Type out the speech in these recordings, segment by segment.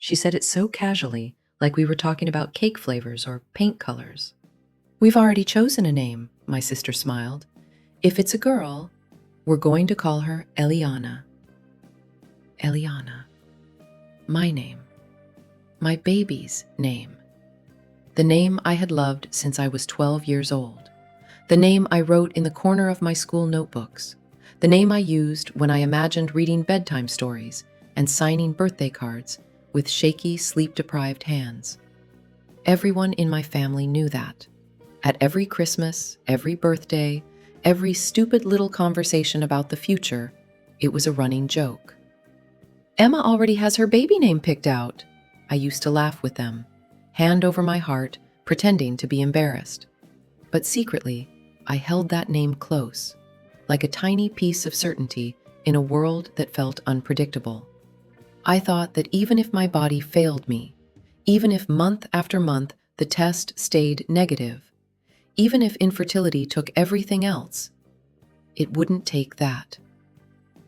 She said it so casually, like we were talking about cake flavors or paint colors. We've already chosen a name, my sister smiled. If it's a girl, we're going to call her Eliana. Eliana. My name. My baby's name. The name I had loved since I was 12 years old. The name I wrote in the corner of my school notebooks. The name I used when I imagined reading bedtime stories and signing birthday cards with shaky, sleep-deprived hands. Everyone in my family knew that. At every Christmas, every birthday, every stupid little conversation about the future, it was a running joke. Emma already has her baby name picked out. I used to laugh with them, hand over my heart, pretending to be embarrassed. But secretly, I held that name close, like a tiny piece of certainty in a world that felt unpredictable. I thought that even if my body failed me, even if month after month the test stayed negative, even if infertility took everything else, it wouldn't take that.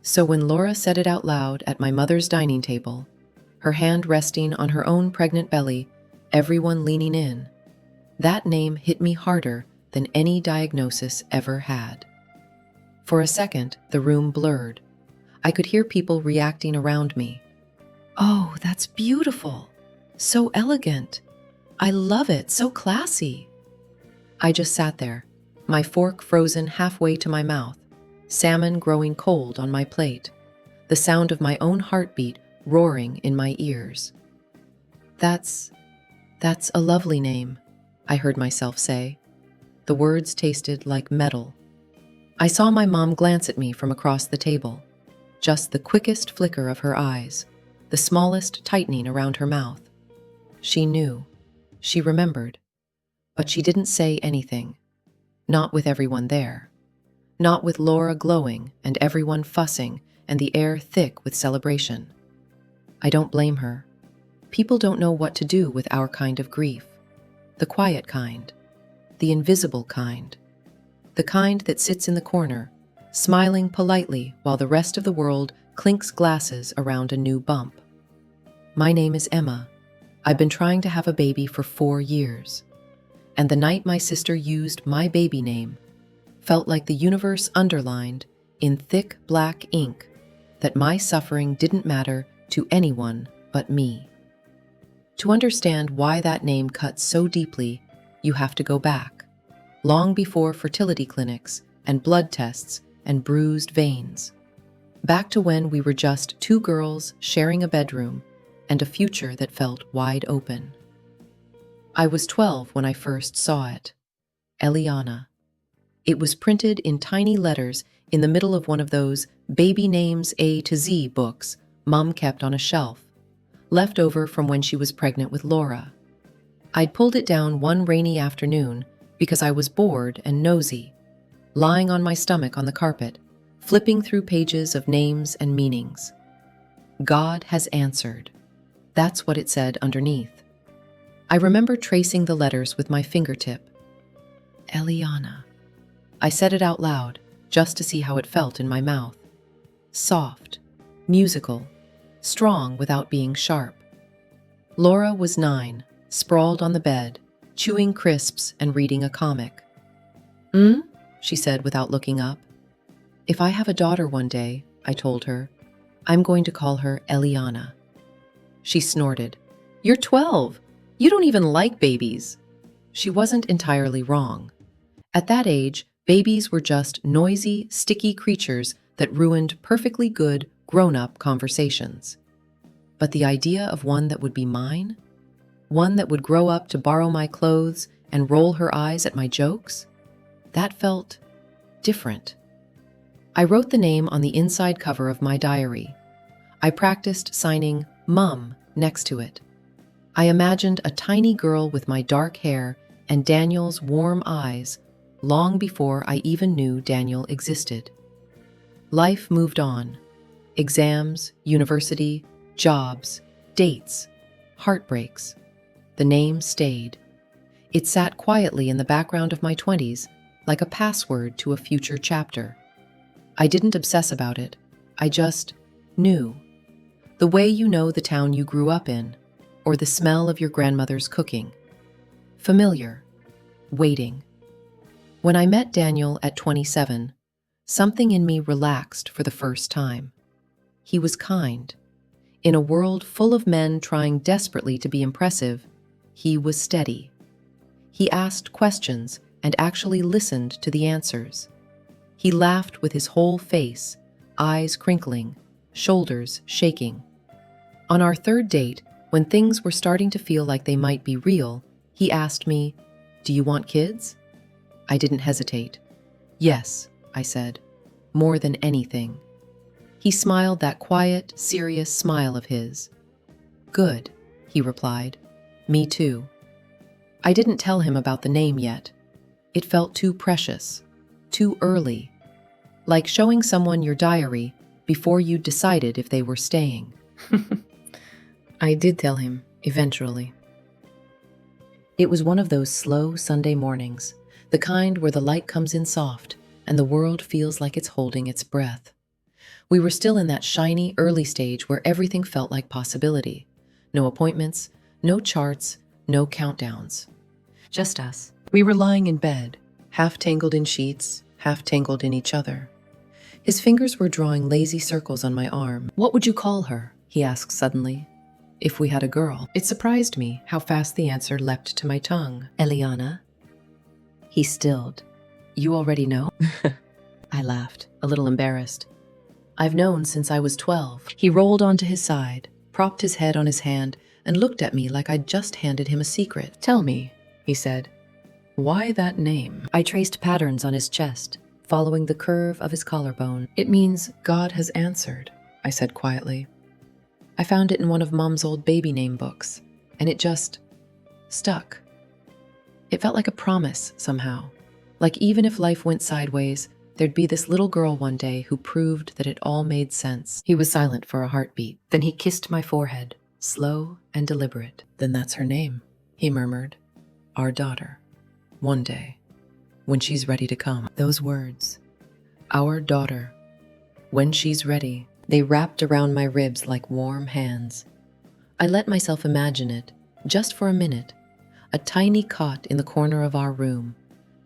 So when Laura said it out loud at my mother's dining table, her hand resting on her own pregnant belly, everyone leaning in, that name hit me harder than any diagnosis ever had. For a second, the room blurred. I could hear people reacting around me. Oh, that's beautiful. So elegant. I love it. So classy. I just sat there, my fork frozen halfway to my mouth, salmon growing cold on my plate, the sound of my own heartbeat roaring in my ears. That's a lovely name, I heard myself say. The words tasted like metal. I saw my mom glance at me from across the table, just the quickest flicker of her eyes, the smallest tightening around her mouth. She knew. She remembered. But she didn't say anything. Not with everyone there. Not with Laura glowing and everyone fussing and the air thick with celebration. I don't blame her. People don't know what to do with our kind of grief. The quiet kind. The invisible kind. The kind that sits in the corner, smiling politely while the rest of the world clinks glasses around a new bump. My name is Emma. I've been trying to have a baby for 4 years. And the night my sister used my baby name felt like the universe underlined in thick black ink that my suffering didn't matter to anyone but me. To understand why that name cuts so deeply, you have to go back, long before fertility clinics and blood tests and bruised veins. Back to when we were just 2 girls sharing a bedroom and a future that felt wide open. I was 12 when I first saw it. Eliana. It was printed in tiny letters in the middle of one of those baby names A to Z books Mom kept on a shelf, left over from when she was pregnant with Laura. I'd pulled it down one rainy afternoon because I was bored and nosy, lying on my stomach on the carpet, flipping through pages of names and meanings. God has answered. That's what it said underneath. I remember tracing the letters with my fingertip. Eliana. I said it out loud, just to see how it felt in my mouth. Soft, musical, strong without being sharp. Laura was 9, sprawled on the bed, chewing crisps and reading a comic. She said without looking up. If I have a daughter one day, I told her, I'm going to call her Eliana. She snorted. You're 12. You don't even like babies. She wasn't entirely wrong. At that age, babies were just noisy, sticky creatures that ruined perfectly good, grown-up conversations. But the idea of one that would be mine? One that would grow up to borrow my clothes and roll her eyes at my jokes? That felt different. I wrote the name on the inside cover of my diary. I practiced signing Mum next to it. I imagined a tiny girl with my dark hair and Daniel's warm eyes long before I even knew Daniel existed. Life moved on. Exams, university, jobs, dates, heartbreaks. The name stayed. It sat quietly in the background of my 20s, like a password to a future chapter. I didn't obsess about it. I just knew. The way you know the town you grew up in, or the smell of your grandmother's cooking. Familiar, waiting. When I met Daniel at 27, something in me relaxed for the first time. He was kind. In a world full of men trying desperately to be impressive, he was steady. He asked questions and actually listened to the answers. He laughed with his whole face, eyes crinkling, shoulders shaking. On our third date, when things were starting to feel like they might be real, he asked me, "Do you want kids?" I didn't hesitate. "Yes," I said, "more than anything." He smiled that quiet, serious smile of his. "Good," he replied. "Me too." I didn't tell him about the name yet. It felt too precious, too early, like showing someone your diary before you decided if they were staying. I did tell him, eventually. It was one of those slow Sunday mornings, the kind where the light comes in soft and the world feels like it's holding its breath. We were still in that shiny, early stage where everything felt like possibility. No appointments, no charts, no countdowns. Just us. We were lying in bed, half tangled in sheets, half tangled in each other. His fingers were drawing lazy circles on my arm. "What would you call her?" he asked suddenly. "If we had a girl." It surprised me how fast the answer leapt to my tongue. "Eliana." He stilled. "You already know?" I laughed, a little embarrassed. "I've known since I was 12. He rolled onto his side, propped his head on his hand, and looked at me like I'd just handed him a secret. "Tell me," he said, "why that name?" I traced patterns on his chest, following the curve of his collarbone. "It means God has answered," I said quietly. "I found it in one of Mom's old baby name books, and it just stuck. It felt like a promise somehow, like even if life went sideways, there'd be this little girl one day who proved that it all made sense." He was silent for a heartbeat. Then he kissed my forehead, slow and deliberate. "Then that's her name," he murmured. "Our daughter. One day. When she's ready to come." Those words. Our daughter. When she's ready. They wrapped around my ribs like warm hands. I let myself imagine it, just for a minute. A tiny cot in the corner of our room.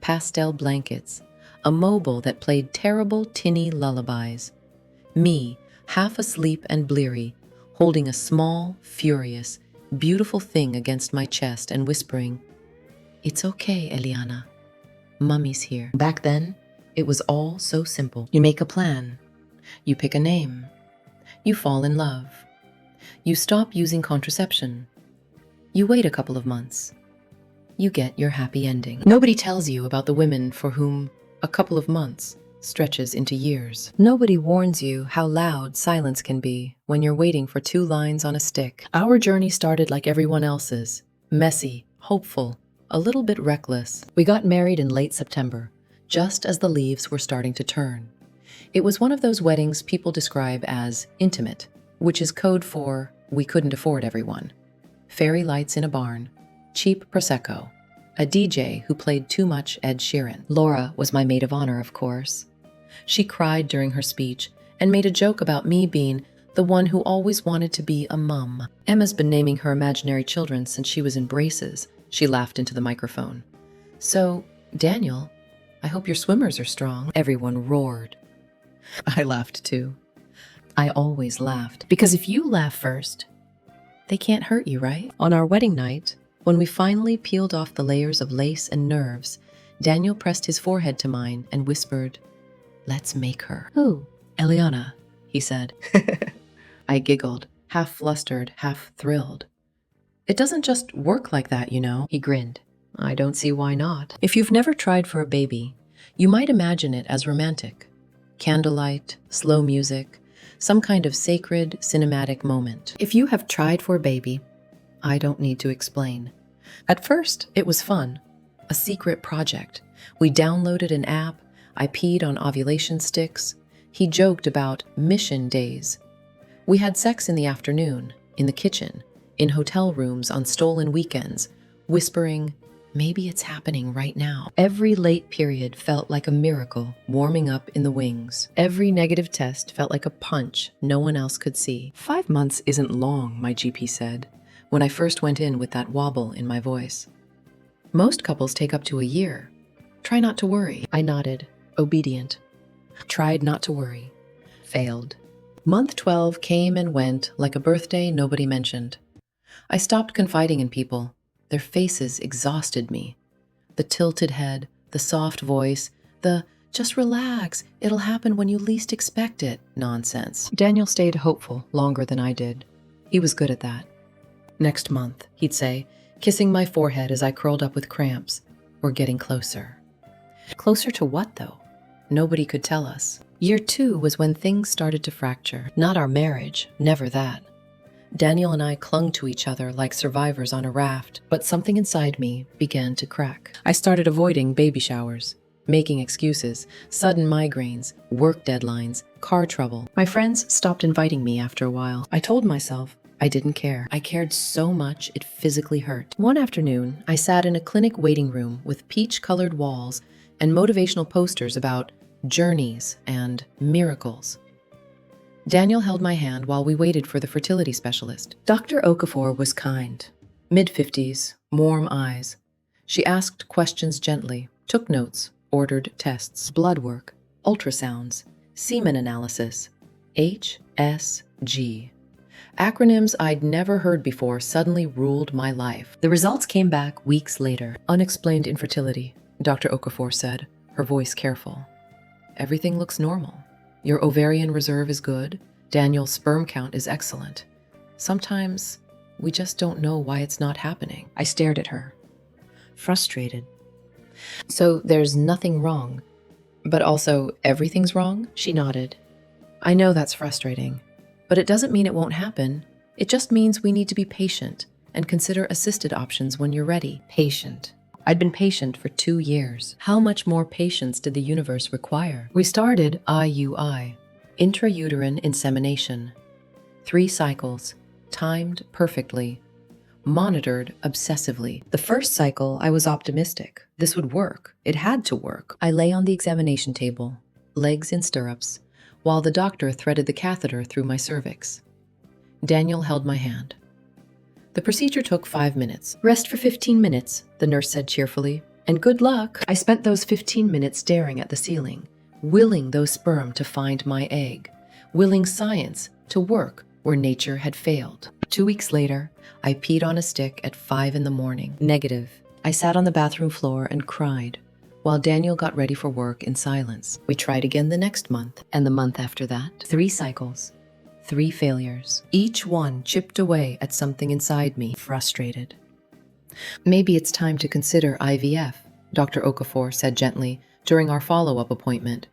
Pastel blankets. A mobile that played terrible, tinny lullabies. Me, half asleep and bleary, holding a small, furious, beautiful thing against my chest and whispering, "It's okay, Eliana. Mummy's here." Back then, it was all so simple. You make a plan. You pick a name. You fall in love. You stop using contraception. You wait a couple of months. You get your happy ending. Nobody tells you about the women for whom a couple of months stretches into years. Nobody warns you how loud silence can be when you're waiting for 2 lines on a stick. Our journey started like everyone else's, messy, hopeful, a little bit reckless. We got married in late September, just as the leaves were starting to turn. It was one of those weddings people describe as intimate, which is code for we couldn't afford everyone. Fairy lights in a barn, cheap Prosecco, a DJ who played too much Ed Sheeran. Laura was my maid of honor, of course. She cried during her speech and made a joke about me being the one who always wanted to be a mum. "Emma's been naming her imaginary children since she was in braces," she laughed into the microphone. "So, Daniel, I hope your swimmers are strong." Everyone roared. I laughed too. I always laughed, because if you laugh first, they can't hurt you, right? On our wedding night, when we finally peeled off the layers of lace and nerves, Daniel pressed his forehead to mine and whispered, "Let's make her." "Who?" "Eliana," he said. I giggled, half flustered, half thrilled. "It doesn't just work like that, you know." He grinned. "I don't see why not." If you've never tried for a baby, you might imagine it as romantic. Candlelight, slow music, some kind of sacred, cinematic moment. If you have tried for a baby, I don't need to explain. At first, it was fun. A secret project. We downloaded an app. I peed on ovulation sticks. He joked about mission days. We had sex in the afternoon, in the kitchen, in hotel rooms on stolen weekends, whispering, "Maybe it's happening right now." Every late period felt like a miracle warming up in the wings. Every negative test felt like a punch no one else could see. 5 months isn't long, my GP said, when I first went in with that wobble in my voice. Most couples take up to a year. Try not to worry. I nodded, obedient. Tried not to worry. Failed. Month 12 came and went like a birthday nobody mentioned. I stopped confiding in people. Their faces exhausted me. The tilted head, the soft voice, the "just relax, it'll happen when you least expect it" nonsense. Daniel stayed hopeful longer than I did. He was good at that. "Next month," he'd say, kissing my forehead as I curled up with cramps. "We're getting closer." Closer to what, though? Nobody could tell us. Year 2 was when things started to fracture. Not our marriage, never that. Daniel and I clung to each other like survivors on a raft, but something inside me began to crack. I started avoiding baby showers, making excuses, sudden migraines, work deadlines, car trouble. My friends stopped inviting me after a while. I told myself I didn't care. I cared so much it physically hurt. One afternoon, I sat in a clinic waiting room with peach-colored walls and motivational posters about journeys and miracles. Daniel held my hand while we waited for the fertility specialist. Dr. Okafor was kind. Mid-50s, warm eyes. She asked questions gently, took notes, ordered tests, blood work, ultrasounds, semen analysis, HSG. Acronyms I'd never heard before suddenly ruled my life. The results came back weeks later. "Unexplained infertility," Dr. Okafor said, her voice careful. "Everything looks normal. Your ovarian reserve is good. Daniel's sperm count is excellent. Sometimes we just don't know why it's not happening." I stared at her, frustrated. "So there's nothing wrong, but also everything's wrong?" She nodded. "I know that's frustrating, but it doesn't mean it won't happen. It just means we need to be patient and consider assisted options when you're ready." Patient. I'd been patient for 2 years. How much more patience did the universe require? We started IUI, intrauterine insemination. 3 cycles, timed perfectly, monitored obsessively. The first cycle, I was optimistic. This would work. It had to work. I lay on the examination table, legs in stirrups, while the doctor threaded the catheter through my cervix. Daniel held my hand. The procedure took 5 minutes. "Rest for 15 minutes, the nurse said cheerfully. "And good luck." I spent those 15 minutes staring at the ceiling, willing those sperm to find my egg, willing science to work where nature had failed. 2 weeks later, I peed on a stick at 5 a.m. Negative. I sat on the bathroom floor and cried, while Daniel got ready for work in silence. We tried again the next month, and the month after that. 3 cycles. 3 failures. Each one chipped away at something inside me, frustrated. "Maybe it's time to consider IVF," Dr. Okafor said gently during our follow-up appointment.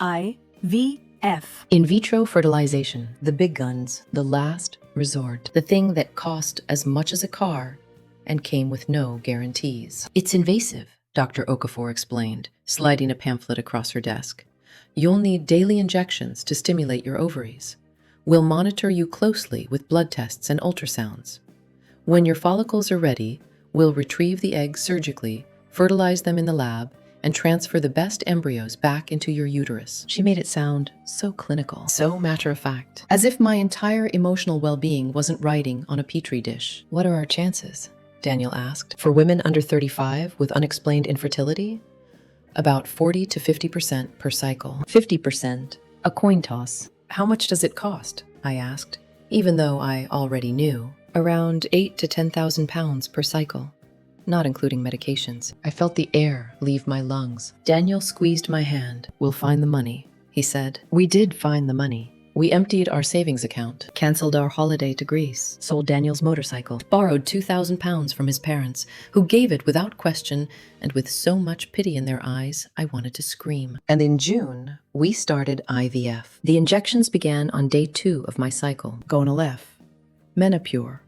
IVF. In vitro fertilization, the big guns, the last resort, the thing that cost as much as a car and came with no guarantees. "It's invasive," Dr. Okafor explained, sliding a pamphlet across her desk. "You'll need daily injections to stimulate your ovaries. We'll monitor you closely with blood tests and ultrasounds. When your follicles are ready, we'll retrieve the eggs surgically, fertilize them in the lab, and transfer the best embryos back into your uterus." She made it sound so clinical, so matter-of-fact, as if my entire emotional well-being wasn't riding on a petri dish. "What are our chances?" Daniel asked. "For women under 35 with unexplained infertility? About 40 to 50% per cycle. 50%, a coin toss." "How much does it cost?" I asked, even though I already knew. "Around 8 to 10,000 pounds per cycle, not including medications." I felt the air leave my lungs. Daniel squeezed my hand. "We'll find the money," he said. We did find the money. We emptied our savings account, canceled our holiday to Greece, sold Daniel's motorcycle, borrowed 2,000 pounds from his parents, who gave it without question and with so much pity in their eyes, I wanted to scream. And in June, we started IVF. The injections began on day 2 of my cycle. Gonal-F, Menopur,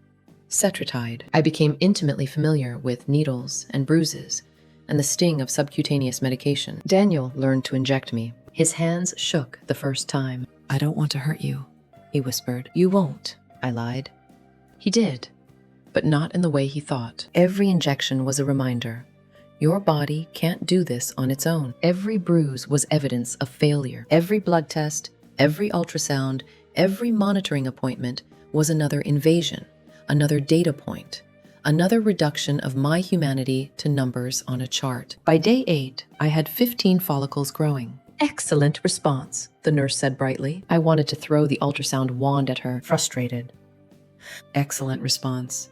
Cetrotide. I became intimately familiar with needles and bruises and the sting of subcutaneous medication. Daniel learned to inject me. His hands shook the first time. "I don't want to hurt you," he whispered. "You won't," I lied. He did, but not in the way he thought. Every injection was a reminder. Your body can't do this on its own. Every bruise was evidence of failure. Every blood test, every ultrasound, every monitoring appointment was another invasion, another data point, another reduction of my humanity to numbers on a chart. By day 8, I had 15 follicles growing. Excellent response, the nurse said brightly. I wanted to throw the ultrasound wand at her, frustrated. Excellent response.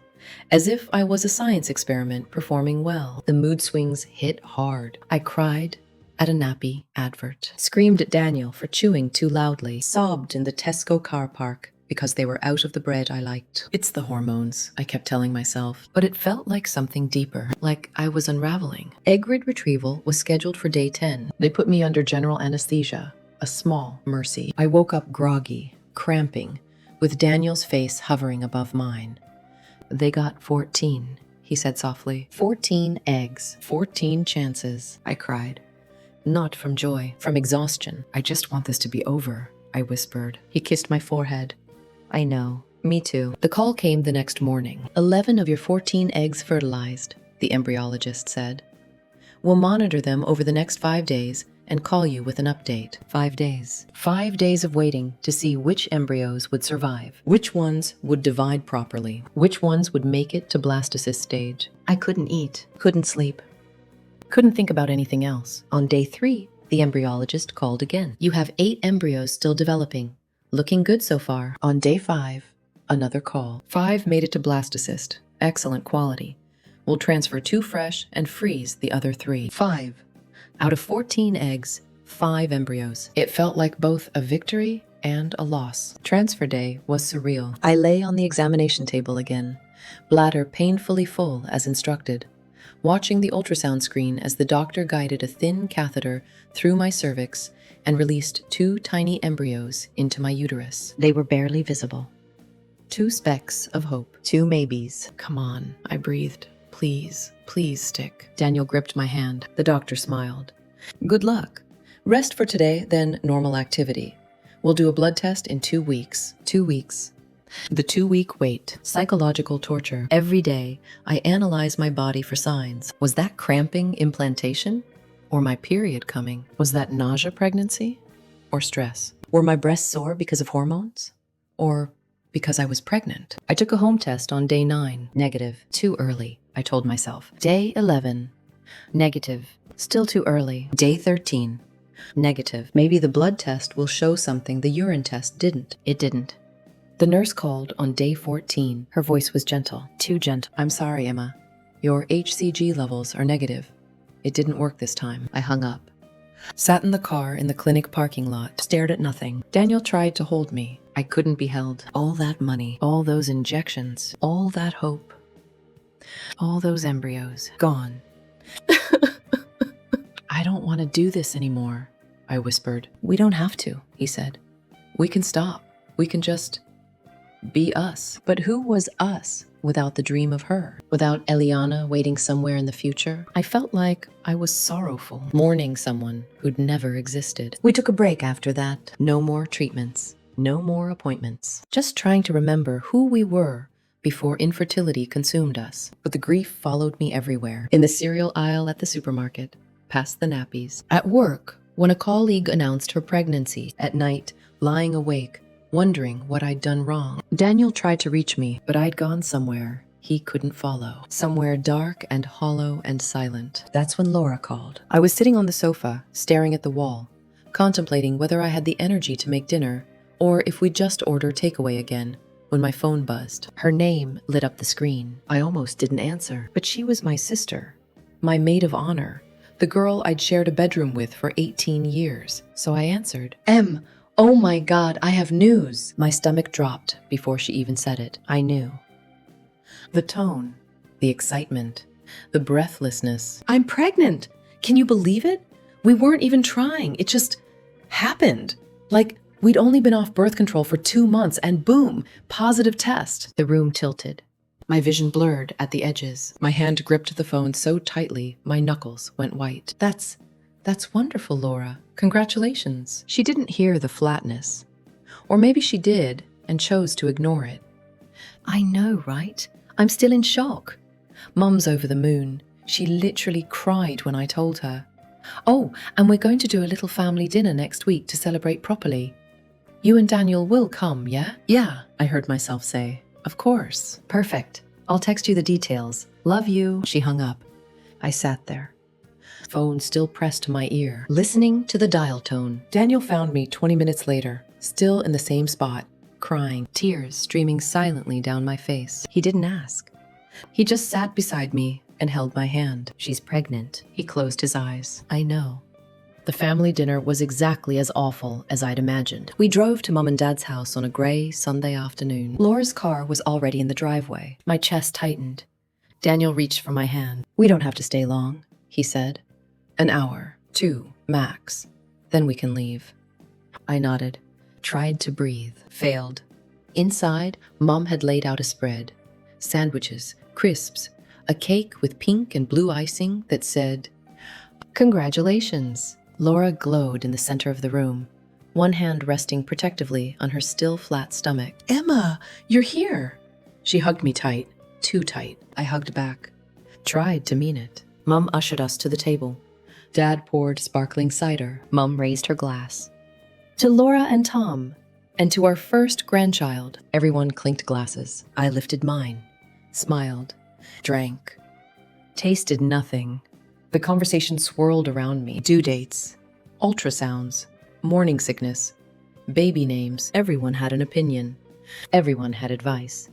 As if I was a science experiment performing well. The mood swings hit hard. I cried at a nappy advert, screamed at Daniel for chewing too loudly, sobbed in the Tesco car park because they were out of the bread I liked. It's the hormones, I kept telling myself, but it felt like something deeper, like I was unraveling. Egg retrieval was scheduled for day 10. They put me under general anesthesia, a small mercy. I woke up groggy, cramping, with Daniel's face hovering above mine. They got 14, he said softly. 14 eggs, 14 chances, I cried. Not from joy, from exhaustion. I just want this to be over, I whispered. He kissed my forehead. I know, me too. The call came the next morning. 11 of your 14 eggs fertilized, the embryologist said. We'll monitor them over the next 5 days and call you with an update. 5 days. 5 days of waiting to see which embryos would survive, which ones would divide properly, which ones would make it to blastocyst stage. I couldn't eat, couldn't sleep, couldn't think about anything else. On day 3, the embryologist called again. You have 8 embryos still developing. Looking good so far. On day 5, another call. 5 made it to blastocyst. Excellent quality. We'll transfer 2 fresh and freeze the other 3. 5. Out of 14 eggs, 5 embryos. It felt like both a victory and a loss. Transfer day was surreal. I lay on the examination table again, bladder painfully full as instructed, watching the ultrasound screen as the doctor guided a thin catheter through my cervix and released 2 tiny embryos into my uterus. They were barely visible. 2 specks of hope. 2 maybes. Come on, I breathed. Please, please stick. Daniel gripped my hand. The doctor smiled. Good luck. Rest for today, then normal activity. We'll do a blood test in 2 weeks. 2 weeks. The 2-week wait. Psychological torture. Every day, I analyze my body for signs. Was that cramping implantation? Or my period coming? Was that nausea pregnancy? Or stress? Were my breasts sore because of hormones? Or because I was pregnant? I took a home test on day 9. Negative. Too early, I told myself. Day 11. Negative. Still too early. Day 13. Negative. Maybe the blood test will show something the urine test didn't. It didn't. The nurse called on day 14. Her voice was gentle. Too gentle. I'm sorry, Emma. Your HCG levels are negative. It didn't work this time. I hung up. Sat in the car in the clinic parking lot, stared at nothing. Daniel tried to hold me. I couldn't be held. All that money, all those injections, all that hope, all those embryos, gone. I don't want to do this anymore, I whispered. We don't have to, he said. We can stop. We can just be us. But who was us without the dream of her? Without Eliana waiting somewhere in the future? I felt like I was sorrowful, mourning someone who'd never existed. We took a break after that. No more treatments. No more appointments. Just trying to remember who we were before infertility consumed us. But the grief followed me everywhere. In the cereal aisle at the supermarket, past the nappies. At work, when a colleague announced her pregnancy. At night, lying awake, wondering what I'd done wrong. Daniel tried to reach me, but I'd gone somewhere he couldn't follow. Somewhere dark and hollow and silent. That's when Laura called. I was sitting on the sofa, staring at the wall, contemplating whether I had the energy to make dinner, or if we'd just order takeaway again, when my phone buzzed. Her name lit up the screen. I almost didn't answer, but she was my sister, my maid of honor, the girl I'd shared a bedroom with for 18 years. So I answered. Em, oh my God, I have news. My stomach dropped before she even said it. I knew. The tone, the excitement, the breathlessness. I'm pregnant. Can you believe it? We weren't even trying. It just happened. Like we'd only been off birth control for 2 months and boom, positive test. The room tilted. My vision blurred at the edges. My hand gripped the phone so tightly, my knuckles went white. That's wonderful, Laura. Congratulations. She didn't hear the flatness. Or maybe she did and chose to ignore it. I know, right? I'm still in shock. Mum's over the moon. She literally cried when I told her. Oh, and we're going to do a little family dinner next week to celebrate properly. You and Daniel will come, yeah? Yeah, I heard myself say. Of course. Perfect. I'll text you the details. Love you. She hung up. I sat there, phone still pressed to my ear, listening to the dial tone. Daniel found me 20 minutes later, still in the same spot, crying, tears streaming silently down my face. He didn't ask. He just sat beside me and held my hand. She's pregnant. He closed his eyes. I know. The family dinner was exactly as awful as I'd imagined. We drove to Mom and Dad's house on a gray Sunday afternoon. Laura's car was already in the driveway. My chest tightened. Daniel reached for my hand. We don't have to stay long, he said. An hour, 2, max. Then we can leave. I nodded, tried to breathe, failed. Inside, Mom had laid out a spread. Sandwiches, crisps, a cake with pink and blue icing that said, "Congratulations." Laura glowed in the center of the room, one hand resting protectively on her still flat stomach. "Emma, you're here." She hugged me tight, too tight. I hugged back, tried to mean it. Mom ushered us to the table. Dad poured sparkling cider. Mom raised her glass. To Laura and Tom, and to our first grandchild. Everyone clinked glasses. I lifted mine, smiled, drank, tasted nothing. The conversation swirled around me. Due dates, ultrasounds, morning sickness, baby names. Everyone had an opinion. Everyone had advice.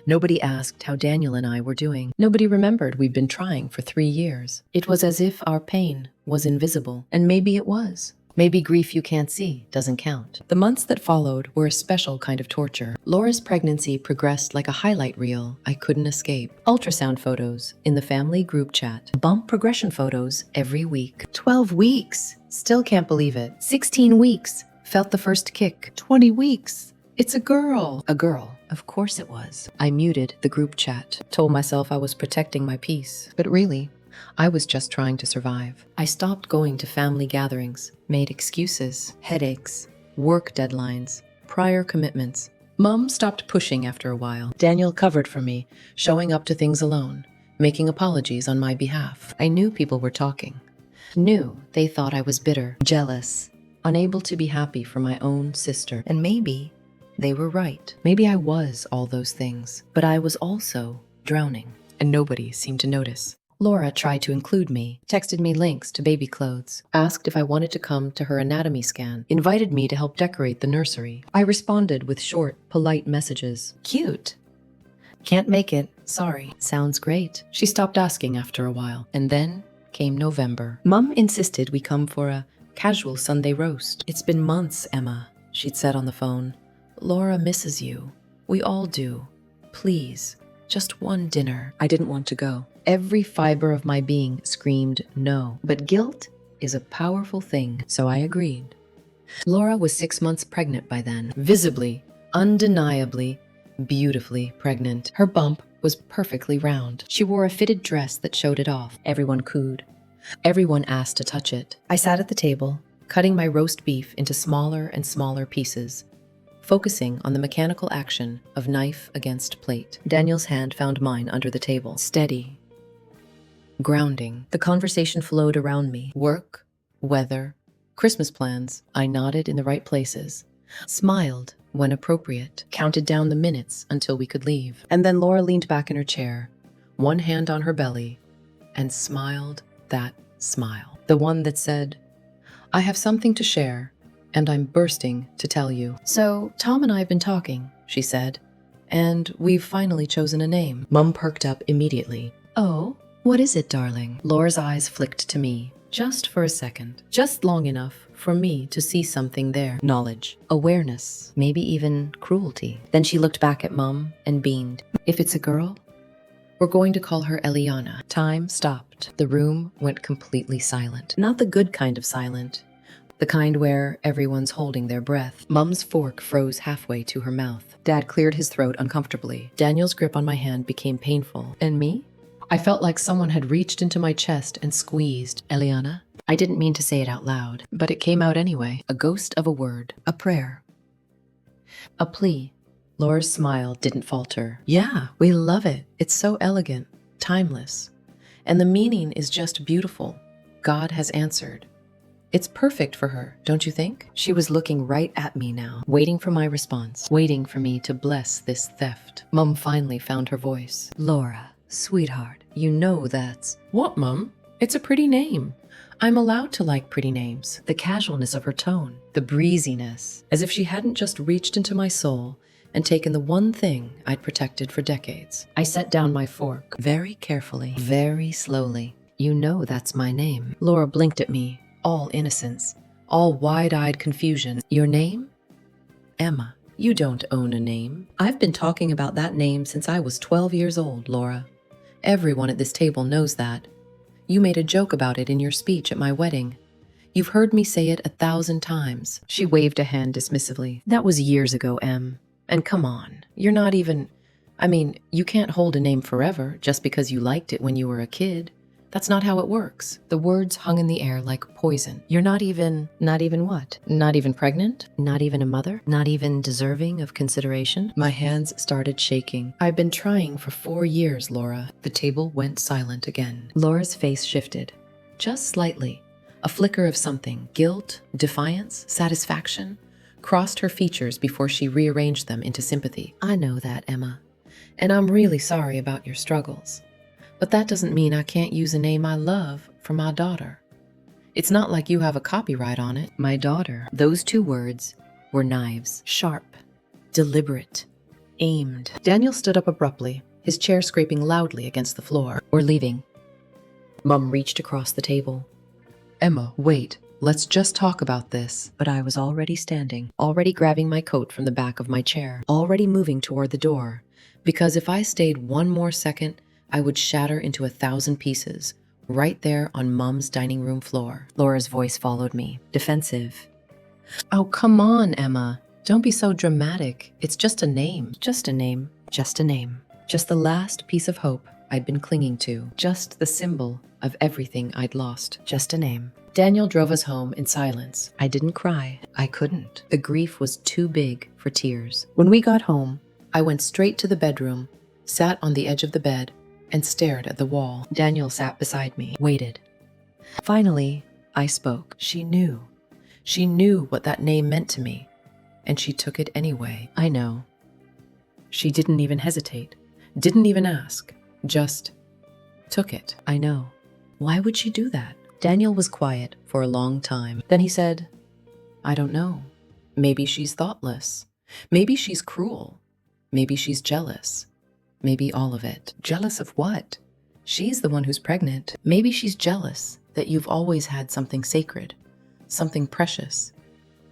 Nobody asked how Daniel and I were doing. Nobody remembered we'd been trying for 3 years. It was as if our pain was invisible. And maybe it was. Maybe grief you can't see doesn't count. The months that followed were a special kind of torture. Laura's pregnancy progressed like a highlight reel I couldn't escape. Ultrasound photos in the family group chat. Bump progression photos every week. 12 weeks. Still can't believe it. 16 weeks. Felt the first kick. 20 weeks. It's a girl. A girl. Of course it was. I muted the group chat. Told myself I was protecting my peace. But really, I was just trying to survive. I stopped going to family gatherings, made excuses, headaches, work deadlines, prior commitments. Mom stopped pushing after a while. Daniel covered for me, showing up to things alone, making apologies on my behalf. I knew people were talking. Knew they thought I was bitter, jealous, unable to be happy for my own sister. And maybe they were right. Maybe I was all those things, but I was also drowning, and nobody seemed to notice. Laura tried to include me, texted me links to baby clothes, asked if I wanted to come to her anatomy scan, invited me to help decorate the nursery. I responded with short, polite messages. Cute. Can't make it. Sorry. Sounds great. She stopped asking after a while, and then came November. Mom insisted we come for a casual Sunday roast. It's been months, Emma, she'd said on the phone. Laura misses you. We all do. Please, just one dinner. I didn't want to go. Every fiber of my being screamed no. But guilt is a powerful thing, so I agreed. Laura was 6 months pregnant by then, visibly, undeniably, beautifully pregnant. Her bump was perfectly round. She wore a fitted dress that showed it off. Everyone cooed. Everyone asked to touch it. I sat at the table, cutting my roast beef into smaller and smaller pieces, focusing on the mechanical action of knife against plate. Daniel's hand found mine under the table. Steady. Grounding. The conversation flowed around me. Work, weather, Christmas plans. I nodded in the right places, smiled when appropriate, counted down the minutes until we could leave. And then Laura leaned back in her chair, one hand on her belly, and smiled that smile. The one that said, "I have something to share, and I'm bursting to tell you." "So, Tom and I have been talking," she said, "and we've finally chosen a name." Mum perked up immediately. "Oh, what is it, darling?" Laura's eyes flicked to me, just for a second, just long enough for me to see something there. Knowledge, awareness, maybe even cruelty. Then she looked back at Mum and beamed. "If it's a girl, we're going to call her Eliana." Time stopped. The room went completely silent. Not the good kind of silent. The kind where everyone's holding their breath. Mum's fork froze halfway to her mouth. Dad cleared his throat uncomfortably. Daniel's grip on my hand became painful. And me? I felt like someone had reached into my chest and squeezed. "Eliana?" I didn't mean to say it out loud, but it came out anyway. A ghost of a word. A prayer. A plea. Laura's smile didn't falter. "Yeah, we love it. It's so elegant, timeless. And the meaning is just beautiful. God has answered." It's perfect for her, don't you think? She was looking right at me now, waiting for my response, waiting for me to bless this theft. Mum finally found her voice. Laura, sweetheart, you know that's... What, Mum? It's a pretty name. I'm allowed to like pretty names. The casualness of her tone, the breeziness, as if she hadn't just reached into my soul and taken the one thing I'd protected for decades. I set down my fork very carefully, very slowly. You know that's my name. Laura blinked at me, all innocence, all wide-eyed confusion. Your name? Emma. You don't own a name. I've been talking about that name since I was 12 years old, Laura. Everyone at this table knows that. You made a joke about it in your speech at my wedding. You've heard me say it 1,000 times. She waved a hand dismissively. That was years ago, Em. And come on, you're not even... you can't hold a name forever just because you liked it when you were a kid. That's not how it works. The words hung in the air like poison. You're not even what? Not even pregnant? Not even a mother? Not even deserving of consideration? My hands started shaking. I've been trying for 4 years, Laura. The table went silent again. Laura's face shifted. Just slightly. A flicker of something, guilt, defiance, satisfaction, crossed her features before she rearranged them into sympathy. I know that, Emma. And I'm really sorry about your struggles. But that doesn't mean I can't use a name I love for my daughter. It's not like you have a copyright on it. My daughter. Those 2 words were knives. Sharp, deliberate, aimed. Daniel stood up abruptly, his chair scraping loudly against the floor. We're leaving. Mum reached across the table. Emma, wait. Let's just talk about this. But I was already standing, already grabbing my coat from the back of my chair, already moving toward the door. Because if I stayed one more second, I would shatter into 1,000 pieces, right there on Mum's dining room floor. Laura's voice followed me, defensive. Oh, come on, Emma. Don't be so dramatic. It's just a name. Just a name. Just a name. Just the last piece of hope I'd been clinging to. Just the symbol of everything I'd lost. Just a name. Daniel drove us home in silence. I didn't cry. I couldn't. The grief was too big for tears. When we got home, I went straight to the bedroom, sat on the edge of the bed, and stared at the wall. Daniel sat beside me, waited. Finally, I spoke. She knew. She knew what that name meant to me, and she took it anyway. I know. She didn't even hesitate, didn't even ask, just took it. I know. Why would she do that? Daniel was quiet for a long time. Then he said, I don't know. Maybe she's thoughtless. Maybe she's cruel. Maybe she's jealous. Maybe all of it. Jealous of what? She's the one who's pregnant. Maybe she's jealous that you've always had something sacred, something precious,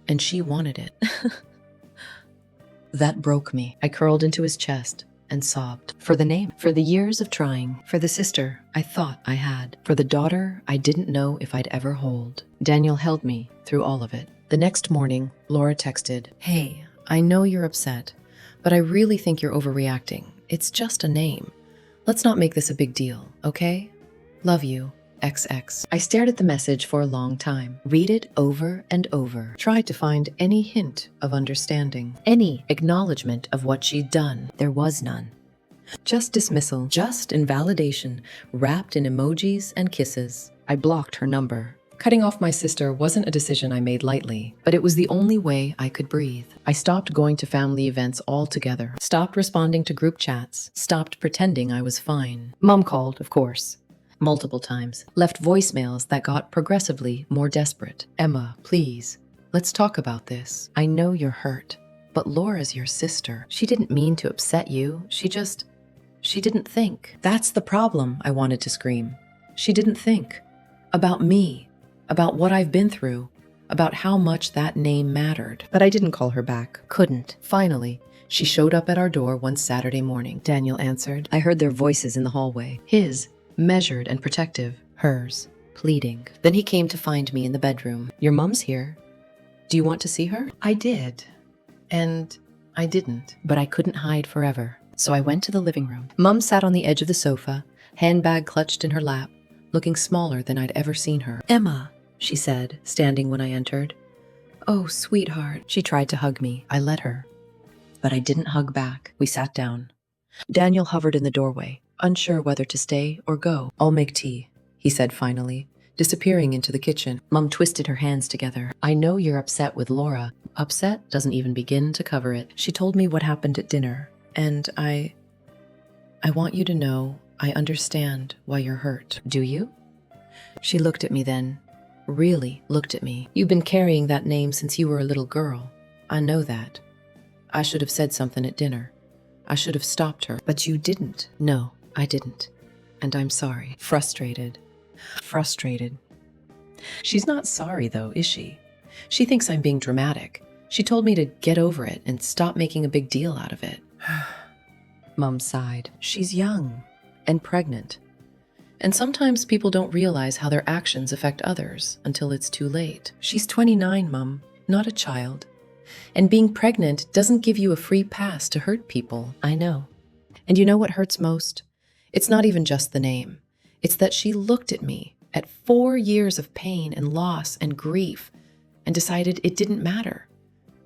and she wanted it. That broke me. I curled into his chest and sobbed. For the name, for the years of trying, for the sister I thought I had, for the daughter I didn't know if I'd ever hold. Daniel held me through all of it. The next morning, Laura texted, Hey, I know you're upset, but I really think you're overreacting. It's just a name. Let's not make this a big deal, okay? Love you, XX. I stared at the message for a long time, read it over and over, tried to find any hint of understanding, any acknowledgement of what she'd done. There was none. Just dismissal, just invalidation, wrapped in emojis and kisses. I blocked her number. Cutting off my sister wasn't a decision I made lightly, but it was the only way I could breathe. I stopped going to family events altogether, stopped responding to group chats, stopped pretending I was fine. Mom called, of course, multiple times, left voicemails that got progressively more desperate. Emma, please, let's talk about this. I know you're hurt, but Laura's your sister. She didn't mean to upset you. She didn't think. That's the problem, I wanted to scream. She didn't think. About me. About what I've been through, about how much that name mattered. But I didn't call her back. Couldn't. Finally, she showed up at our door one Saturday morning. Daniel answered. I heard their voices in the hallway. His, measured and protective. Hers, pleading. Then he came to find me in the bedroom. Your mom's here. Do you want to see her? I did. And I didn't. But I couldn't hide forever. So I went to the living room. Mom sat on the edge of the sofa, handbag clutched in her lap, looking smaller than I'd ever seen her. Emma, she said, standing when I entered. Oh, sweetheart. She tried to hug me. I let her. But I didn't hug back. We sat down. Daniel hovered in the doorway, unsure whether to stay or go. I'll make tea, he said finally, disappearing into the kitchen. Mom twisted her hands together. I know you're upset with Laura. Upset doesn't even begin to cover it. She told me what happened at dinner, and I want you to know I understand why you're hurt. Do you? She looked at me then, really looked at me. You've been carrying that name since you were a little girl. I know that. I should have said something at dinner. I should have stopped her. But you didn't. No, I didn't. And I'm sorry. Frustrated. She's not sorry, though, is she? She thinks I'm being dramatic. She told me to get over it and stop making a big deal out of it. Mom sighed. She's young and pregnant. And sometimes people don't realize how their actions affect others until it's too late. She's 29, Mom, not a child. And being pregnant doesn't give you a free pass to hurt people. I know. And you know what hurts most? It's not even just the name. It's that she looked at me at 4 years of pain and loss and grief and decided it didn't matter,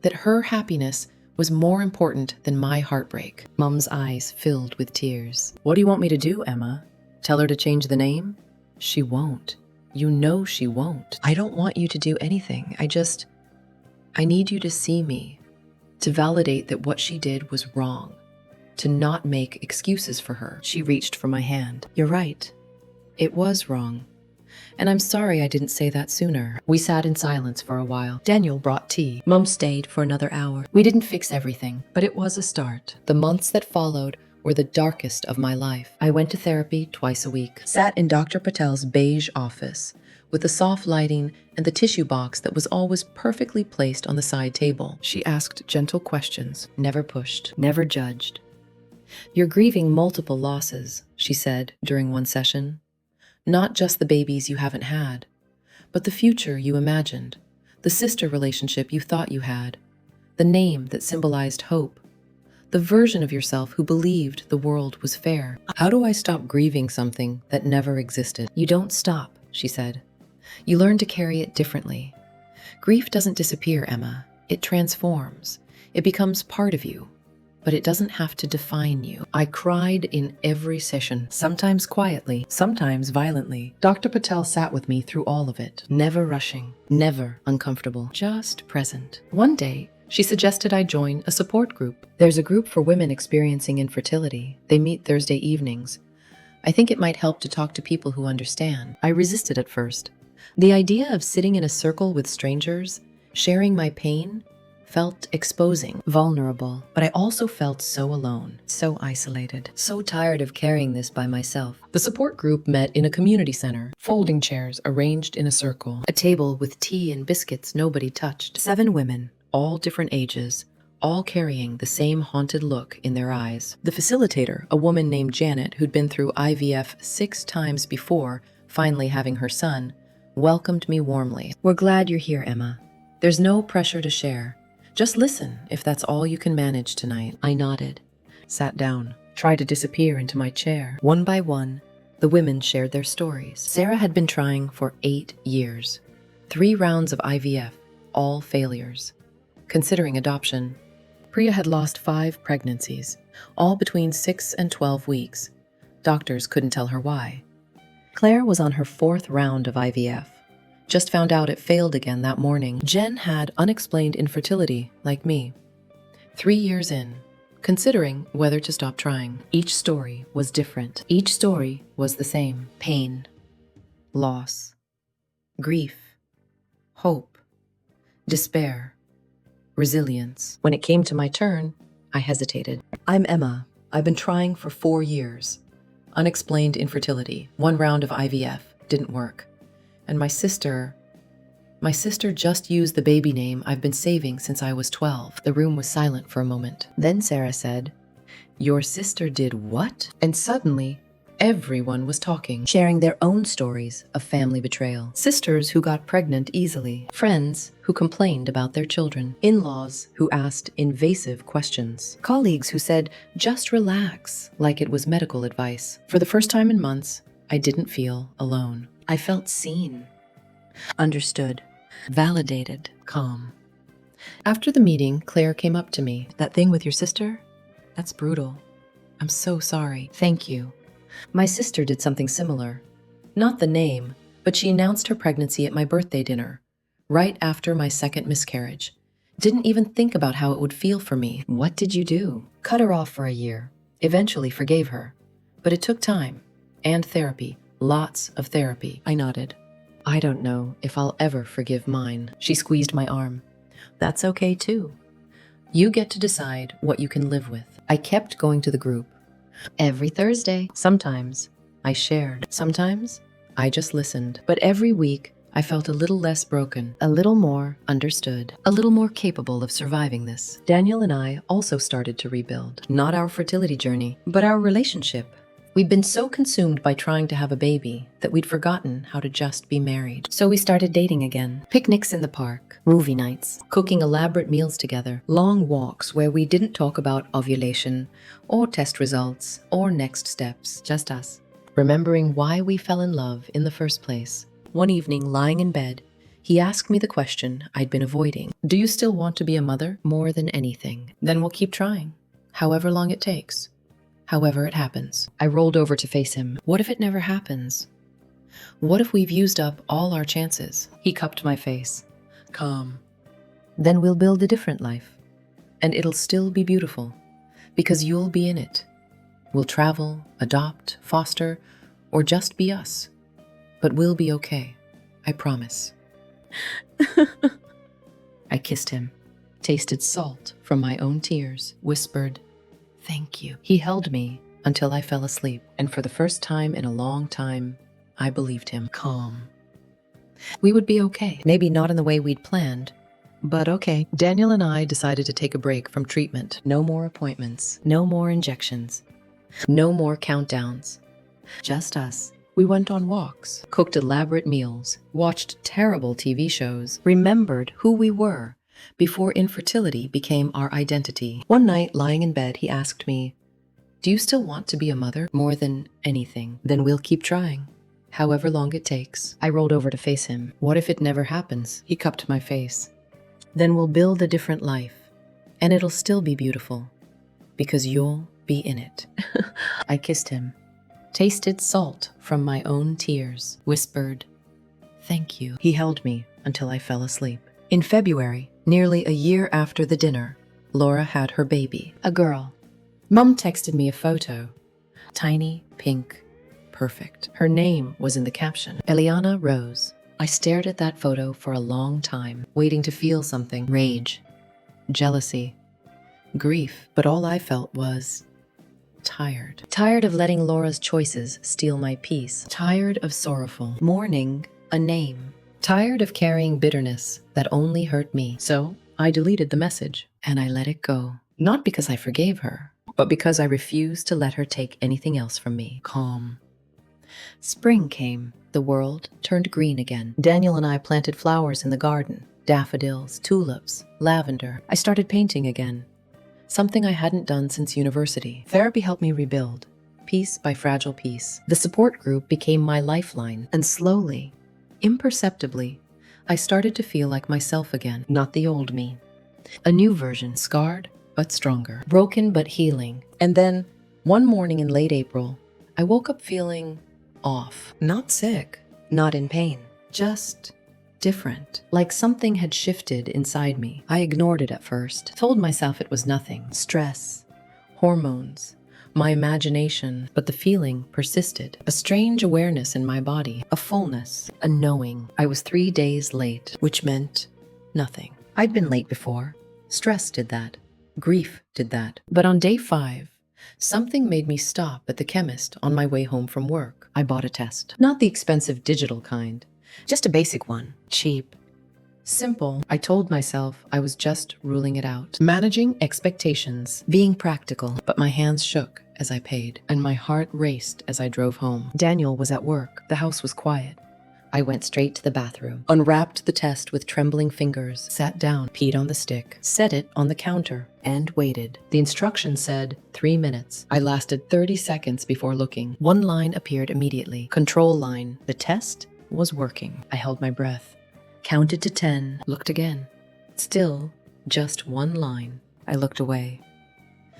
that her happiness was more important than my heartbreak. Mom's eyes filled with tears. What do you want me to do, Emma? Tell her to change the name? She won't. You know she won't. I don't want you to do anything. I need you to see me, to validate that what she did was wrong, to not make excuses for her. She reached for my hand. You're right. It was wrong. And I'm sorry I didn't say that sooner. We sat in silence for a while. Daniel brought tea. Mom stayed for another hour. We didn't fix everything, but it was a start. The months that followed were the darkest of my life. I went to therapy twice a week, sat in Dr. Patel's beige office with the soft lighting and the tissue box that was always perfectly placed on the side table. She asked gentle questions, never pushed, never judged. You're grieving multiple losses, she said during one session. Not just the babies you haven't had, but the future you imagined, the sister relationship you thought you had, the name that symbolized hope, the version of yourself who believed the world was fair. How do I stop grieving something that never existed? You don't stop, she said. You learn to carry it differently. Grief doesn't disappear, Emma. It transforms. It becomes part of you. But it doesn't have to define you. I cried in every session, sometimes quietly, sometimes violently. Dr. Patel sat with me through all of it, never rushing, never uncomfortable, just present. One day, she suggested I join a support group. There's a group for women experiencing infertility. They meet Thursday evenings. I think it might help to talk to people who understand. I resisted at first. The idea of sitting in a circle with strangers, sharing my pain, felt exposing, vulnerable, but I also felt so alone, so isolated, so tired of carrying this by myself. The support group met in a community center, folding chairs arranged in a circle, a table with tea and biscuits nobody touched. 7 women, all different ages, all carrying the same haunted look in their eyes. The facilitator, a woman named Janet who'd been through IVF 6 times before, finally having her son, welcomed me warmly. We're glad you're here, Emma. There's no pressure to share. Just listen if that's all you can manage tonight. I nodded, sat down, tried to disappear into my chair. One by one, the women shared their stories. Sarah had been trying for 8 years. 3 rounds of IVF, all failures. Considering adoption, Priya had lost 5 pregnancies, all between 6 and 12 weeks. Doctors couldn't tell her why. Claire was on her 4th round of IVF. Just found out it failed again that morning. Jen had unexplained infertility, like me. 3 years in, considering whether to stop trying. Each story was different. Each story was the same. Pain, loss, grief, hope, despair, resilience. When it came to my turn, I hesitated. I'm Emma. I've been trying for 4 years. Unexplained infertility. 1 round of IVF. Didn't work. And my sister just used the baby name I've been saving since I was 12. The room was silent for a moment. Then Sarah said, "Your sister did what?" And suddenly, everyone was talking, sharing their own stories of family betrayal. Sisters who got pregnant easily, friends who complained about their children, in-laws who asked invasive questions, colleagues who said, "Just relax," like it was medical advice. For the first time in months, I didn't feel alone. I felt seen, understood, validated, calm. After the meeting, Claire came up to me. "That thing with your sister? That's brutal. I'm so sorry. Thank you." My sister did something similar. Not the name, But she announced her pregnancy at my birthday dinner, right after my second miscarriage. Didn't even think about how it would feel for me. What did you do? Cut her off for a year. Eventually forgave her. But it took time. And therapy. Lots of therapy. I nodded. I don't know if I'll ever forgive mine. She squeezed my arm. That's okay too. You get to decide what you can live with. I kept going to the group. Every Thursday. Sometimes I shared. Sometimes I just listened. But every week I felt a little less broken, a little more understood, a little more capable of surviving this. Daniel and I also started to rebuild. Not our fertility journey, but our relationship. We'd been so consumed by trying to have a baby that we'd forgotten how to just be married. So we started dating again. Picnics in the park, movie nights, cooking elaborate meals together, long walks where we didn't talk about ovulation or test results or next steps, just us. Remembering why we fell in love in the first place. One evening, lying in bed, he asked me the question I'd been avoiding. Do you still want to be a mother? More than anything. Then we'll keep trying, however long it takes. However it happens. I rolled over to face him. What if it never happens? What if we've used up all our chances? He cupped my face. Calm. Then we'll build a different life. And it'll still be beautiful. Because you'll be in it. We'll travel, adopt, foster, or just be us. But we'll be okay. I promise. I kissed him, tasted salt from my own tears, whispered, "Thank you." He held me until I fell asleep, and for the first time in a long time, I believed him. Calm. We would be okay. Maybe not in the way we'd planned, but okay. Daniel and I decided to take a break from treatment. No more appointments, no more injections, no more countdowns. Just us. We went on walks, cooked elaborate meals, watched terrible TV shows, remembered who we were before infertility became our identity. One night, lying in bed, he asked me, "Do you still want to be a mother more than anything? Then we'll keep trying, however long it takes." I rolled over to face him. What if it never happens? He cupped my face. Then we'll build a different life, and it'll still be beautiful, because you'll be in it. I kissed him, tasted salt from my own tears, whispered, "Thank you." He held me until I fell asleep. In February, nearly a year after the dinner, Laura had her baby, a girl. Mom texted me a photo. Tiny, pink, perfect. Her name was in the caption, Eliana Rose. I stared at that photo for a long time, waiting to feel something. Rage, jealousy, grief. But all I felt was tired. Tired of letting Laura's choices steal my peace. Tired of sorrowful mourning a name. Tired of carrying bitterness that only hurt me. So I deleted the message and I let it go. Not because I forgave her, but because I refused to let her take anything else from me. Calm. Spring came. The world turned green again. Daniel and I planted flowers in the garden. Daffodils, tulips, lavender. I started painting again. Something I hadn't done since university. Therapy helped me rebuild, piece by fragile piece. The support group became my lifeline, and slowly, imperceptibly, I started to feel like myself again, not the old me. A new version, scarred but stronger, broken but healing. And then, one morning in late April, I woke up feeling off. Not sick, not in pain, just different. Like something had shifted inside me. I ignored it at first, told myself it was nothing. Stress, hormones, my imagination. But the feeling persisted. A strange awareness in my body, a fullness, a knowing. I was 3 days late, which meant nothing. I'd been late before. Stress did that. Grief did that. But on day 5, something made me stop at the chemist on my way home from work. I bought a test. Not the expensive digital kind. Just a basic one. Cheap. Simple. I told myself I was just ruling it out. Managing expectations. Being practical. But my hands shook as I paid, and my heart raced as I drove home. Daniel was at work. The house was quiet. I went straight to the bathroom, unwrapped the test with trembling fingers, sat down, peed on the stick, set it on the counter, and waited. The instructions said 3 minutes. I lasted 30 seconds before looking. One line appeared immediately. Control line. The test was working. I held my breath, counted to 10, looked again. Still, just one line. I looked away,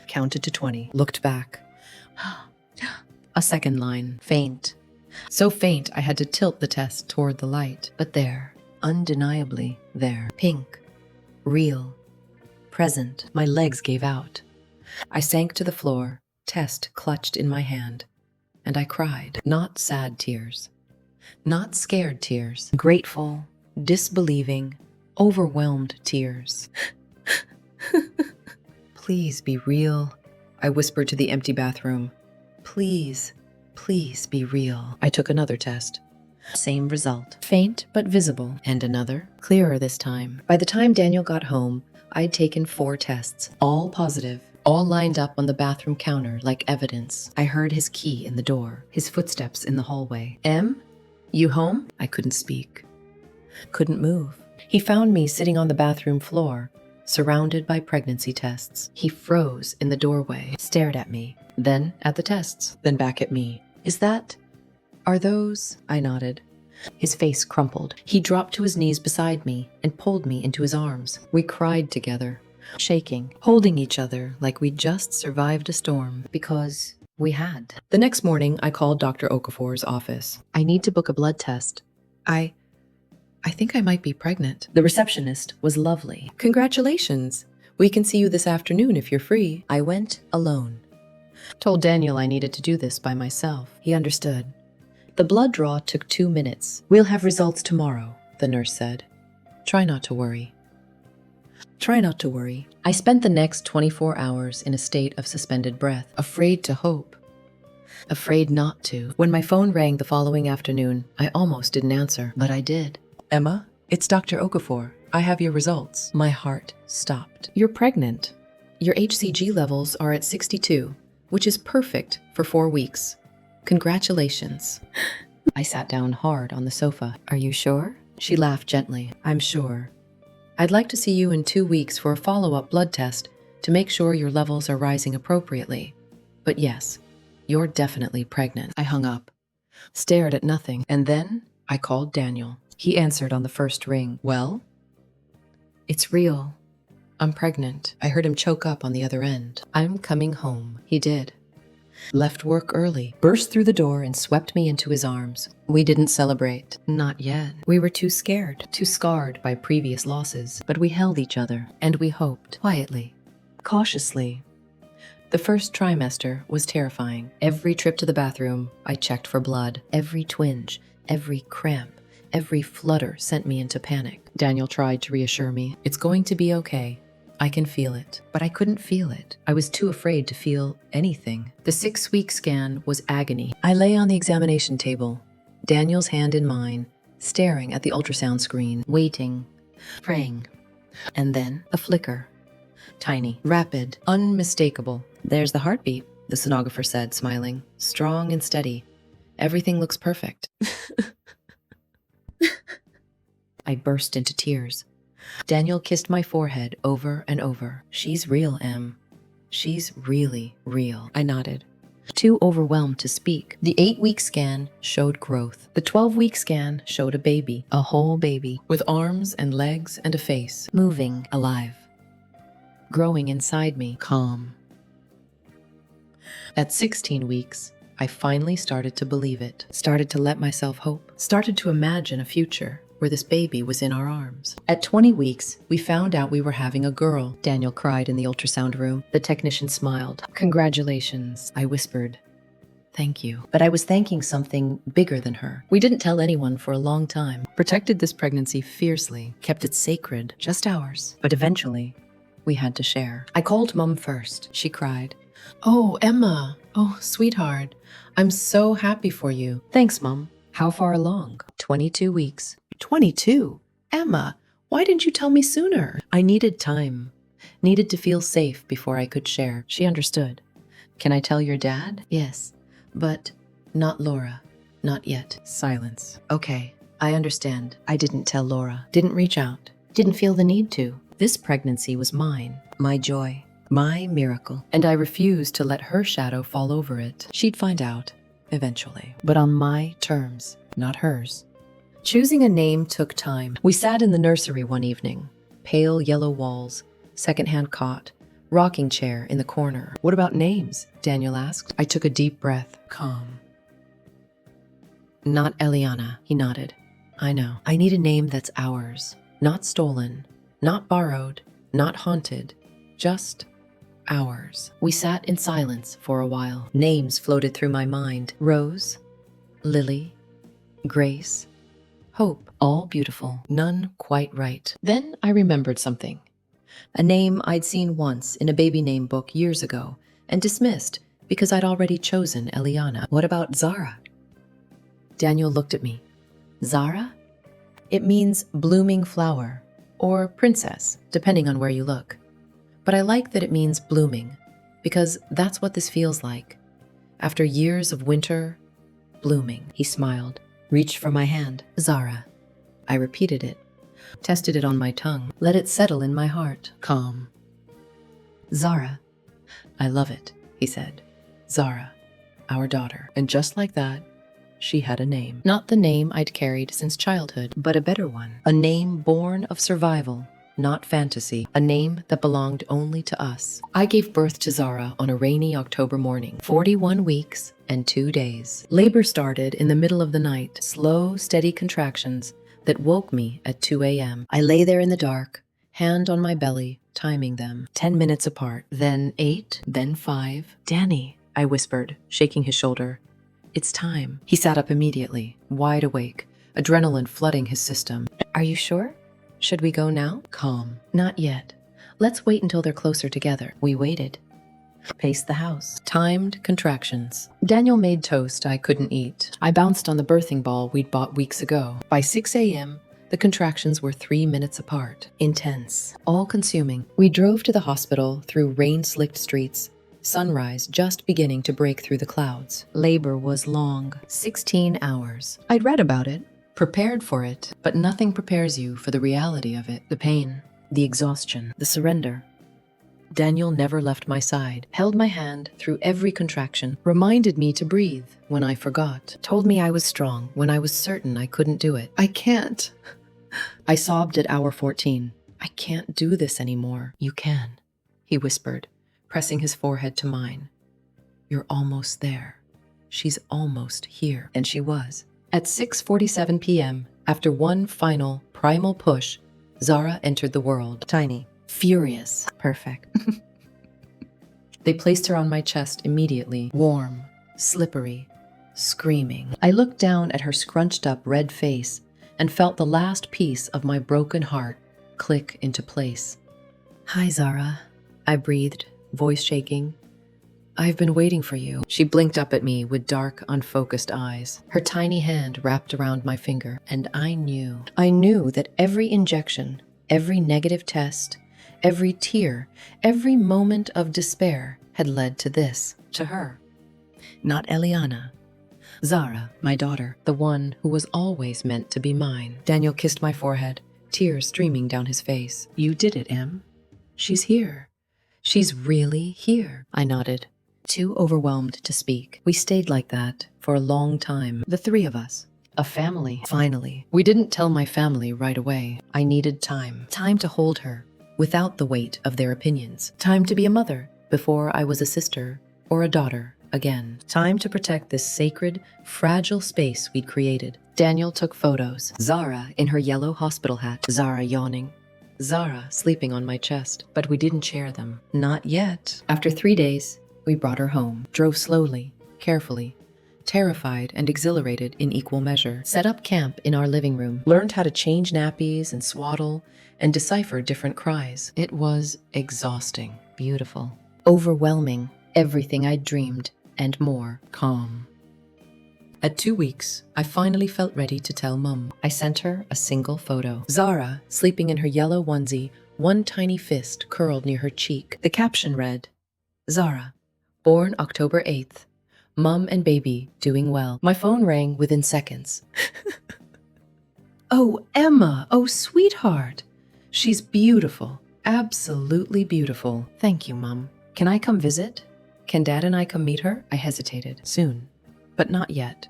counted to 20, looked back. A second line, faint, So faint I had to tilt the test toward the light. But there, undeniably there, pink, real, present. My legs gave out. I sank to the floor, test clutched in my hand, and I cried. Not sad tears, not scared tears, grateful, disbelieving, overwhelmed tears. Please be real, I whispered to the empty bathroom. Please, please be real. I took another test. Same result. Faint but visible. And another, clearer this time. By the time Daniel got home, I'd taken 4 tests, all positive, all lined up on the bathroom counter like evidence. I heard his key in the door, his footsteps in the hallway. Em, you home? I couldn't speak. Couldn't move. He found me sitting on the bathroom floor, surrounded by pregnancy tests. He froze in the doorway, stared at me, then at the tests, then back at me. Are those? I nodded. His face crumpled. He dropped to his knees beside me and pulled me into his arms. We cried together, shaking, holding each other like we'd just survived a storm, because we had. The next morning, I called Dr. Okafor's office. I need to book a blood test. I think I might be pregnant. The receptionist was lovely. Congratulations. We can see you this afternoon if you're free. I went alone. Told Daniel I needed to do this by myself. He understood. The blood draw took 2 minutes. We'll have results tomorrow, the nurse said. Try not to worry. Try not to worry. I spent the next 24 hours in a state of suspended breath, afraid to hope, afraid not to. When my phone rang the following afternoon, I almost didn't answer, but I did. Emma, it's Dr. Okafor. I have your results. My heart stopped. You're pregnant. Your HCG levels are at 62, which is perfect for 4 weeks. Congratulations. I sat down hard on the sofa. Are you sure? She laughed gently. I'm sure. I'd like to see you in 2 weeks for a follow-up blood test to make sure your levels are rising appropriately. But yes, you're definitely pregnant. I hung up, stared at nothing, and then I called Daniel. He answered on the first ring. Well? It's real. I'm pregnant. I heard him choke up on the other end. I'm coming home. He did. Left work early, burst through the door and swept me into his arms. We didn't celebrate. Not yet. We were too scared, too scarred by previous losses. But we held each other, and we hoped, quietly, cautiously. The first trimester was terrifying. Every trip to the bathroom, I checked for blood. Every twinge, every cramp, every flutter sent me into panic. Daniel tried to reassure me. It's going to be okay. I can feel it. But I couldn't feel it. I was too afraid to feel anything. The 6-week scan was agony. I lay on the examination table, Daniel's hand in mine, staring at the ultrasound screen, waiting, praying. And then a flicker. Tiny, rapid, unmistakable. There's the heartbeat, the sonographer said, smiling. Strong and steady. Everything looks perfect. I burst into tears. Daniel kissed my forehead over and over. She's real, Em. She's really real. I nodded, too overwhelmed to speak. The 8-week scan showed growth. The 12-week scan showed a baby, a whole baby, with arms and legs and a face, moving, alive, growing inside me, calm. At 16 weeks, I finally started to believe it, started to let myself hope, started to imagine a future where this baby was in our arms. At 20 weeks, we found out we were having a girl. Daniel cried in the ultrasound room. The technician smiled. Congratulations, I whispered. Thank you. But I was thanking something bigger than her. We didn't tell anyone for a long time. Protected this pregnancy fiercely, kept it sacred, just ours. But eventually, we had to share. I called Mom first. She cried. Oh, Emma. Oh, sweetheart. I'm so happy for you. Thanks, Mom. How far along? 22 weeks. 22? Emma, why didn't you tell me sooner? I needed time. Needed to feel safe before I could share. She understood. Can I tell your dad? Yes, but not Laura. Not yet. Silence. Okay, I understand. I didn't tell Laura. Didn't reach out. Didn't feel the need to. This pregnancy was mine. My joy. My miracle. And I refused to let her shadow fall over it. She'd find out. Eventually. But on my terms, not hers. Choosing a name took time. We sat in the nursery one evening. Pale yellow walls, secondhand cot, rocking chair in the corner. What about names? Daniel asked. I took a deep breath. Calm. Not Eliana, he nodded. I know. I need a name that's ours. Not stolen, not borrowed, not haunted. Just ours. We sat in silence for a while. Names floated through my mind. Rose, Lily, Grace, Hope, all beautiful, none quite right. Then I remembered something. A name I'd seen once in a baby name book years ago and dismissed because I'd already chosen Eliana. What about Zara? Daniel looked at me. Zara? It means blooming flower or princess, depending on where you look. But I like that it means blooming because that's what this feels like. After years of winter, blooming. He smiled, reached for my hand. Zara. I repeated it, tested it on my tongue, let it settle in my heart. Calm. Zara. I love it, he said. Zara, our daughter. And just like that, she had a name. Not the name I'd carried since childhood, but a better one. A name born of survival, not fantasy. A name that belonged only to us. I gave birth to Zara on a rainy October morning. 41 weeks and 2 days. Labor started in the middle of the night. Slow, steady contractions that woke me at 2 a.m. I lay there in the dark, hand on my belly, timing them. 10 minutes apart. Then 8, then 5. Danny, I whispered, shaking his shoulder. It's time. He sat up immediately, wide awake, adrenaline flooding his system. Are you sure? Should we go now? Calm. Not yet. Let's wait until they're closer together. We waited. Paced the house. Timed contractions. Daniel made toast I couldn't eat. I bounced on the birthing ball we'd bought weeks ago. By 6 a.m., the contractions were 3 minutes apart. Intense. All-consuming. We drove to the hospital through rain-slicked streets, sunrise just beginning to break through the clouds. Labor was long. 16 hours. I'd read about it, prepared for it, but nothing prepares you for the reality of it. The pain, the exhaustion, the surrender. Daniel never left my side, held my hand through every contraction, reminded me to breathe when I forgot, told me I was strong when I was certain I couldn't do it. I can't. I sobbed at hour 14. I can't do this anymore. You can, he whispered, pressing his forehead to mine. You're almost there. She's almost here. And she was. At 6:47 p.m., after one final, primal push, Zara entered the world. Tiny. Furious. Perfect. They placed her on my chest immediately. Warm. Slippery. Screaming. I looked down at her scrunched up red face and felt the last piece of my broken heart click into place. Hi, Zara. I breathed, voice shaking. I've been waiting for you. She blinked up at me with dark, unfocused eyes, her tiny hand wrapped around my finger, and I knew that every injection, every negative test, every tear, every moment of despair had led to this, to her. Not Eliana. Zara, my daughter, the one who was always meant to be mine. Daniel kissed my forehead, tears streaming down his face. You did it, Em. She's here. She's really here. I nodded, too overwhelmed to speak. We stayed like that for a long time, the three of us. A family, finally. We didn't tell my family right away. I needed time. Time to hold her, without the weight of their opinions. Time to be a mother, before I was a sister or a daughter again. Time to protect this sacred, fragile space we'd created. Daniel took photos. Zara in her yellow hospital hat. Zara yawning. Zara sleeping on my chest. But we didn't share them. Not yet. After 3 days, we brought her home. Drove slowly, carefully. Terrified and exhilarated in equal measure. Set up camp in our living room. Learned how to change nappies and swaddle and decipher different cries. It was exhausting. Beautiful. Overwhelming. Everything I'd dreamed and more. Calm. At 2 weeks, I finally felt ready to tell Mum. I sent her a single photo. Zara, sleeping in her yellow onesie, one tiny fist curled near her cheek. The caption read, Zara, born October 8th. Mum and baby doing well. My phone rang within seconds. Oh, Emma, oh, sweetheart. She's beautiful, absolutely beautiful. Thank you, Mum. Can I come visit? Can Dad and I come meet her? I hesitated. Soon, but not yet.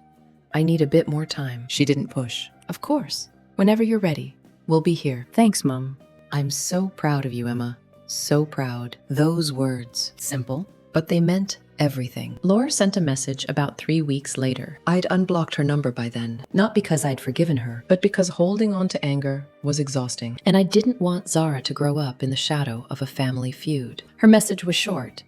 I need a bit more time. She didn't push. Of course, whenever you're ready, we'll be here. Thanks, Mum. I'm so proud of you, Emma. So proud. Those words, simple, but they meant everything. Laura sent a message about 3 weeks later. I'd unblocked her number by then, not because I'd forgiven her, but because holding on to anger was exhausting. And I didn't want Zara to grow up in the shadow of a family feud. Her message was short.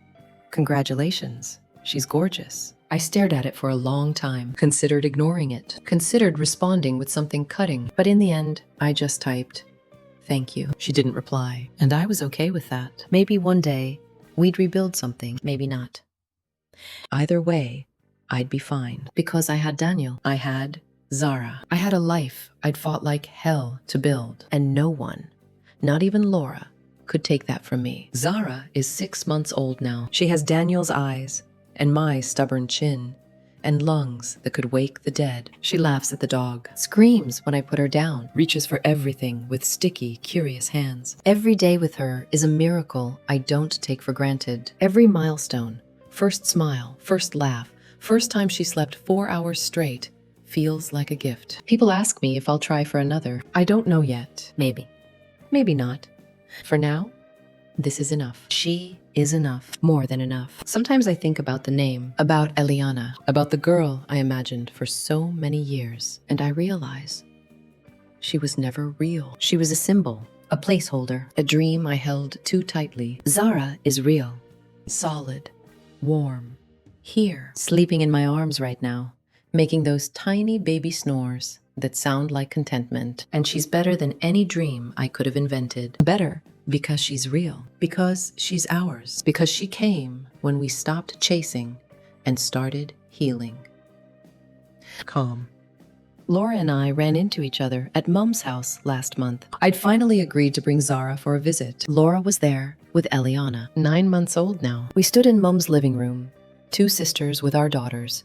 Congratulations, she's gorgeous. I stared at it for a long time, considered ignoring it, considered responding with something cutting, but in the end, I just typed, "Thank you." She didn't reply, and I was okay with that. Maybe one day, we'd rebuild something, maybe not. Either way, I'd be fine. Because I had Daniel. I had Zara. I had a life I'd fought like hell to build. And no one, not even Laura, could take that from me. Zara is 6 months old now. She has Daniel's eyes and my stubborn chin and lungs that could wake the dead. She laughs at the dog, screams when I put her down, reaches for everything with sticky, curious hands. Every day with her is a miracle I don't take for granted. Every milestone, first smile, first laugh, first time she slept 4 hours straight, feels like a gift. People ask me if I'll try for another. I don't know yet. Maybe. Maybe not. For now, this is enough. She is enough. More than enough. Sometimes I think about the name, about Eliana, about the girl I imagined for so many years, and I realize she was never real. She was a symbol, a placeholder, a dream I held too tightly. Zara is real, solid, warm, here, sleeping in my arms right now, making those tiny baby snores that sound like contentment. And she's better than any dream I could have invented. Better because she's real, because she's ours, because she came when we stopped chasing and started healing. Calm. Laura and I ran into each other at Mum's house last month. I'd finally agreed to bring Zara for a visit. Laura was there with Eliana, 9 months old now. We stood in Mum's living room, 2 sisters with our daughters,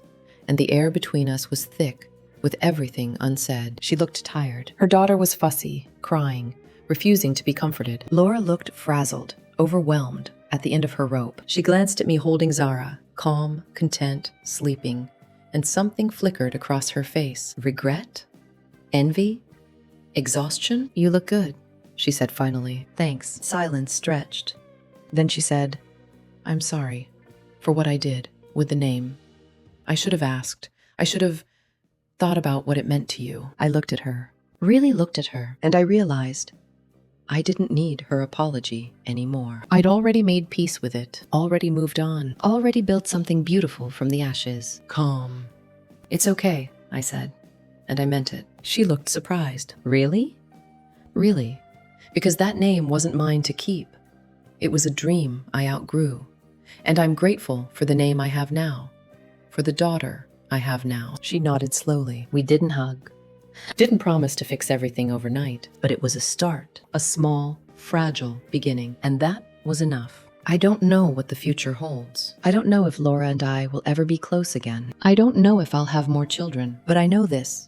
and the air between us was thick with everything unsaid. She looked tired. Her daughter was fussy, crying, refusing to be comforted. Laura looked frazzled, overwhelmed at the end of her rope. She glanced at me holding Zara, calm, content, sleeping, and something flickered across her face. Regret? Envy? Exhaustion? "You look good," she said finally. "Thanks." Silence stretched. Then she said, "I'm sorry for what I did with the name. I should have asked. I should have thought about what it meant to you." I looked at her, really looked at her, and I realized I didn't need her apology anymore. I'd already made peace with it, already moved on, already built something beautiful from the ashes. Calm. "It's okay," I said, and I meant it. She looked surprised. "Really?" "Really, because that name wasn't mine to keep. It was a dream I outgrew, and I'm grateful for the name I have now, for the daughter I have now." She nodded slowly. We didn't hug. Didn't promise to fix everything overnight, but it was a start, a small, fragile beginning, and that was enough. I don't know what the future holds. I don't know if Laura and I will ever be close again. I don't know if I'll have more children, but I know this.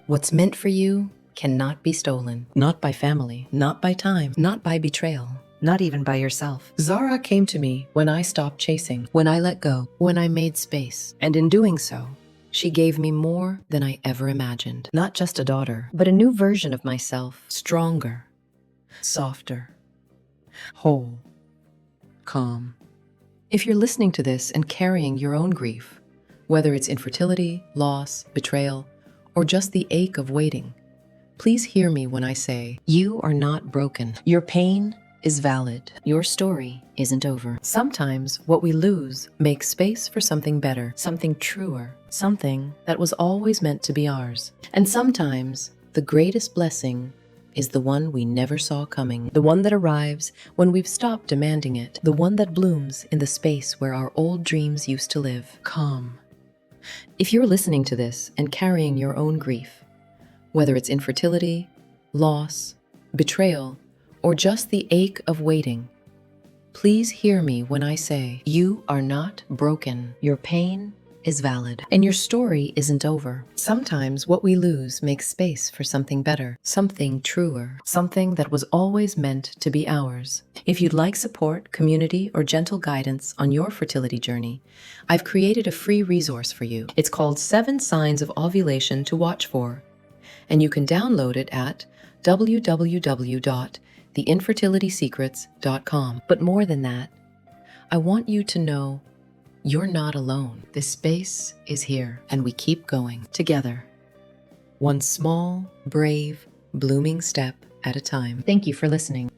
What's meant for you cannot be stolen. Not by family, not by time, not by betrayal, not even by yourself. Zara came to me when I stopped chasing, when I let go, when I made space, and in doing so, she gave me more than I ever imagined. Not just a daughter, but a new version of myself. Stronger, softer, whole, calm. If you're listening to this and carrying your own grief, whether it's infertility, loss, betrayal, or just the ache of waiting, please hear me when I say, you are not broken. Your pain is valid. Your story isn't over. Sometimes what we lose makes space for something better, something truer, something that was always meant to be ours. And sometimes the greatest blessing is the one we never saw coming, the one that arrives when we've stopped demanding it, the one that blooms in the space where our old dreams used to live. Calm. If you're listening to this and carrying your own grief, whether it's infertility, loss, betrayal, or just the ache of waiting, please hear me when I say, you are not broken. Your pain is valid, and your story isn't over. Sometimes what we lose makes space for something better, something truer, something that was always meant to be ours. If you'd like support, community, or gentle guidance on your fertility journey, I've created a free resource for you. It's called 7 Signs of Ovulation to Watch For, and you can download it at www.theinfertilitysecrets.com. But more than that, I want you to know you're not alone. This space is here, and we keep going together. One small, brave, blooming step at a time. Thank you for listening.